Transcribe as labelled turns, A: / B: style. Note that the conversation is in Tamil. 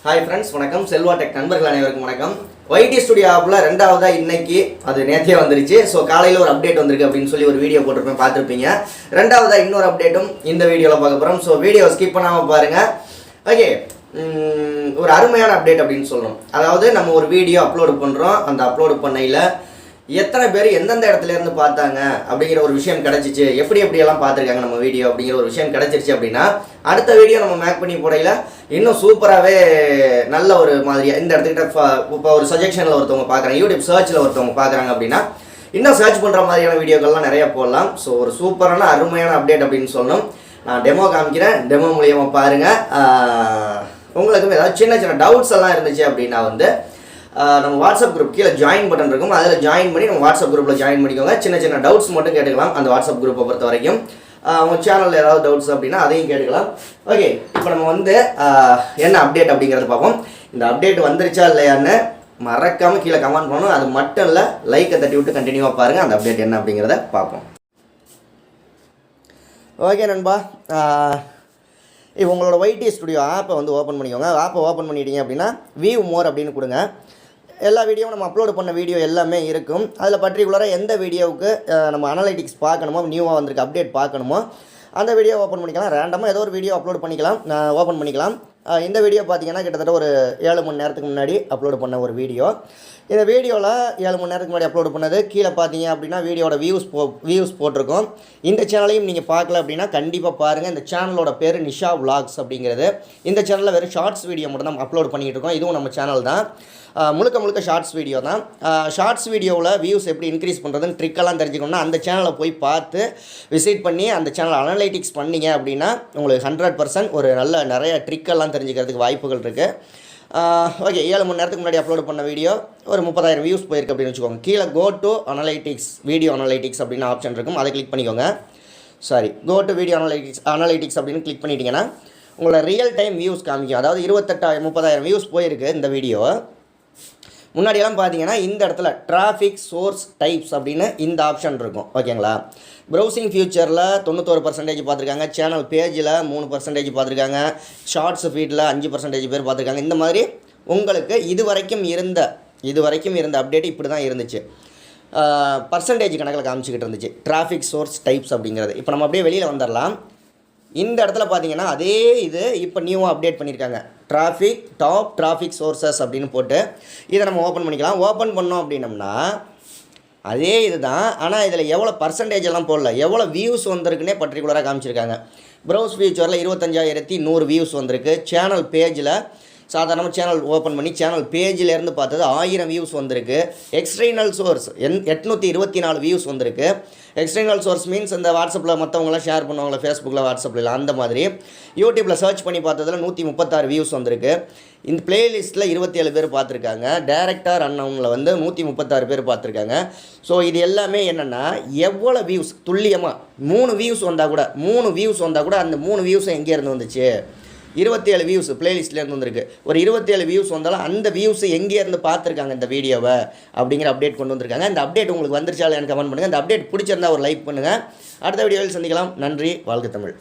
A: Hi friends, வணக்கம் செல்வா டெக் நண்பர்கள் அனைவருக்கும் வணக்கம். YT ஸ்டுடியோ ஆப்ல ரெண்டாவதா இன்னைக்கு அது நேத்தியே வந்துருச்சு. சோ காலையில ஒரு அப்டேட் வந்திருக்கு அப்படினு சொல்லி ஒரு வீடியோ போட்டுருப்பேன் பார்த்திருப்பீங்க. ரெண்டாவதா இன்னொரு அப்டேட்டும் இந்த வீடியோல பார்க்க போறோம். சோ வீடியோ ஸ்கிப் பண்ணாம பாருங்க. ஓகே. ஒரு அருமையான அப்டேட் அப்படினு சொல்லணும். அதாவது நம்ம ஒரு வீடியோ அப்லோட் பண்றோம். அந்த அப்லோட் பண்ணையில எத்தனை பேர் எந்தெந்த இடத்துல இருந்து பார்த்தாங்க அப்படிங்கிற ஒரு விஷயம் கிடைச்சிச்சு, எப்படி எல்லாம் பார்த்துருக்காங்க நம்ம வீடியோ அப்படிங்கிற ஒரு விஷயம் கிடைச்சிருச்சு அப்படின்னா அடுத்த வீடியோ நம்ம மேக் பண்ணி போடையில இன்னும் சூப்பராகவே நல்ல ஒரு மாதிரியாக இந்த இடத்துக்கிட்ட இப்போ ஒரு சஜெக்ஷனில் ஒருத்தவங்க பார்க்குறாங்க, யூடியூப் சர்ச்சில் ஒருத்தவங்க பார்க்குறாங்க அப்படின்னா இன்னும் சர்ச் பண்ணுற மாதிரியான வீடியோக்கள்லாம் நிறைய போடலாம். ஸோ ஒரு சூப்பரான அருமையான அப்டேட் அப்படின்னு சொல்லணும். நான் டெமோ காமிக்கிறேன், டெமோ மூலியமாக பாருங்கள். உங்களுக்கும் ஏதாவது சின்ன சின்ன டவுட்ஸ் எல்லாம் இருந்துச்சு அப்படின்னா நம்ம வாட்ஸ்அப் குரூப் கீழே ஜாயின் பட்டன் இருக்கும், அதில் ஜாயின் பண்ணி நம்ம வாட்ஸ்அப் குரூப்பில் ஜாயின் பண்ணிக்கோங்க. சின்ன சின்ன டவுட்ஸ் மட்டும் கேட்டுக்கலாம் அந்த வாட்ஸ்அப் குரூப்பை பொறுத்த வரைக்கும். உங்கள் சேனலில் ஏதாவது டவுட்ஸ் அப்படின்னா அதையும் கேட்டுக்கலாம். ஓகே, இப்போ நம்ம என்ன அப்டேட் அப்படிங்கிறத பார்ப்போம். இந்த அப்டேட் வந்துருச்சா இல்லையான்னு மறக்காமல் கீழே கமெண்ட் பண்ணணும். அது மட்டும் இல்லை, லைக்கை தட்டி விட்டு கண்டினியூவாக பாருங்கள். அந்த அப்டேட் என்ன அப்படிங்கிறத பார்ப்போம். ஓகே நண்பா, இப்போ உங்களோட YT ஸ்டுடியோ ஆப்பை ஓப்பன் பண்ணிக்கோங்க. ஆப்பை ஓப்பன் பண்ணிட்டீங்க அப்படின்னா வியூ மோர் அப்படின்னு கொடுங்க. எல்லா வீடியோவும் நம்ம அப்லோட் பண்ண வீடியோ எல்லாமே இருக்கும். அதில் பர்டிகுலராக எந்த வீடியோவுக்கு நம்ம அனலைட்டிக்ஸ் பார்க்கணுமோ, நியூவாக வந்திருக்கு அப்டேட் பார்க்கணுமோ அந்த வீடியோ ஓப்பன் பண்ணிக்கலாம். ரேண்டமாக ஏதோ ஒரு வீடியோ அப்லோட் பண்ணிக்கலாம், ஓப்பன் பண்ணிக்கலாம். இந்த வீடியோ பார்த்தீங்கன்னா கிட்டத்தட்ட ஒரு 7 மணி நேரத்துக்கு முன்னாடி அப்லோட் பண்ண ஒரு வீடியோ. இந்த வீடியோவில் 7 மணி நேரத்துக்கு முன்னாடி அப்லோட் பண்ணது. கீழே பார்த்தீங்க அப்படின்னா வீடியோட வியூஸ் போட்டிருக்கோம். இந்த சேனலையும் நீங்கள் பார்க்கல அப்படின்னா கண்டிப்பாக பாருங்கள். இந்த சேனலோட பேர் நிஷா விலாக்ஸ் அப்படிங்கிறது. இந்த சேனலில் வெறும் ஷார்ட்ஸ் வீடியோ மட்டும் தான் அப்லோட் பண்ணிகிட்டு இருக்கோம். இதுவும் நம்ம சேனல் தான், முழுக்க ஷார்ட்ஸ் வீடியோ தான். ஷார்ட்ஸ் வீடியோவில் வியூஸ் எப்படி இன்க்ரீஸ் பண்ணுறதுன்னு ட்ரிக்கெல்லாம் தெரிஞ்சுக்கணும்னா அந்த சேனலை போய் பார்த்து விசிட் பண்ணி அந்த சேனல் அனலைட்டிக்ஸ் பண்ணிங்க அப்படின்னா உங்களுக்கு 100% ஒரு நிறைய ட்ரிக்கெல்லாம் தெரிஞ்சுக்கிறதுக்கு வாய்ப்புகள் இருக்குது. ஓகே, 7 மணி நேரத்துக்கு முன்னாடி அப்லோட் பண்ண வீடியோ ஒரு 30,000 வியூஸ் போயிருக்கு அப்படின்னு வச்சுக்கோங்க. கீழே go to analytics, video analytics அப்படின்னு ஆப்ஷன் இருக்கும், அதை கிளிக் பண்ணிக்கோங்க. கோ டு வீடியோ அனலைட்டிக்ஸ் அப்படின்னு கிளிக் பண்ணிட்டீங்கன்னா உங்களோட ரியல் டைம் வியூஸ் காமிக்கும். அதாவது 30,000 வியூஸ் போயிருக்கு இந்த வீடியோ. முன்னாடியெல்லாம் பார்த்தீங்கன்னா இந்த இடத்துல டிராஃபிக் சோர்ஸ் டைப்ஸ் அப்படின்னு இந்த ஆப்ஷன் இருக்கும். ஓகேங்களா, ப்ரௌசிங் ஃபியூச்சரில் 91% பார்த்துருக்காங்க, சேனல் பேஜில் 3% பார்த்துருக்காங்க, ஷார்ட்ஸ் ஃபீடில் 5% பேர் பார்த்துருக்காங்க. இந்த மாதிரி உங்களுக்கு இது வரைக்கும் இருந்த அப்டேட் இப்படி தான் இருந்துச்சு. பர்சன்டேஜ் கணக்கில் காமிச்சிக்கிட்டு இருந்துச்சு டிராஃபிக் சோர்ஸ் டைப்ஸ் அப்படிங்கிறது. இப்போ நம்ம அப்படியே வெளியில் வந்துடலாம். இந்த இடத்துல பார்த்தீங்கன்னா அதே இது இப்போ நியூவாக அப்டேட் பண்ணியிருக்காங்க. டாப் சோர்சஸ் அப்படின்னு போட்டு இதை நம்ம ஓப்பன் பண்ணிக்கலாம். ஓப்பன் பண்ணோம் அப்படின்னம்னா அதே இது தான், ஆனால் இதில் எவ்வளோ பர்சன்டேஜ் எல்லாம் போடல, எவ்வளோ வியூஸ் வந்திருக்குன்னே பர்டிகுலராக காமிச்சிருக்காங்க. ப்ரௌஸ் ஃபியூச்சரில் 25,100 வியூஸ் வந்திருக்கு. சேனல் பேஜில் சாதாரணமாக சேனல் ஓப்பன் பண்ணி சேனல் பேஜிலேருந்து பார்த்தது 1000 வியூஸ் வந்திருக்கு. எக்ஸ்டர்னல் சோர்ஸ் 824 வியூஸ் வந்திருக்கு. எக்ஸ்டர்னல் சோர்ஸ் மீன்ஸ் இந்த வாட்ஸ்அப்பில் மற்றவங்களாம் ஷேர் பண்ணுவாங்களா, ஃபேஸ்புக்கில், வாட்ஸ்அப்பில், அந்த மாதிரி. யூடியூப்பில் சர்ச் பண்ணி பார்த்ததில் 136 வியூஸ் வந்திருக்கு. இந்த பிளேலிஸ்ட்டில் 27 பேர் பார்த்துருக்காங்க. டேரக்டாக ரன்னவுனில் 136 பேர் பார்த்துருக்காங்க. ஸோ இது எல்லாமே என்னென்னா எவ்வளோ வியூஸ் துல்லியமாக 3 வியூஸ் வந்தால் கூட அந்த 3 வியூஸும் எங்கேருந்து வந்துச்சு, 27 வியூஸ் பிளேலிஸ்ட்லேருந்து வந்திருக்கு. ஒரு 27 வியூஸ் வந்தாலும் அந்த வியூஸ் எங்கேருந்து பார்த்துருக்காங்க இந்த வீடியோவை அப்படிங்கிற அப்டேட் கொண்டு வந்திருக்காங்க. இந்த அப்டேட் உங்களுக்கு வந்துருச்சா இல்லையான்னு கமெண்ட் பண்ணுங்கள். இந்த அப்டேட் பிடிச்சிருந்தா ஒரு லைக் பண்ணுங்கள். அடுத்த வீடியோவில் சந்திக்கலாம். நன்றி, வாழ்க தமிழ்.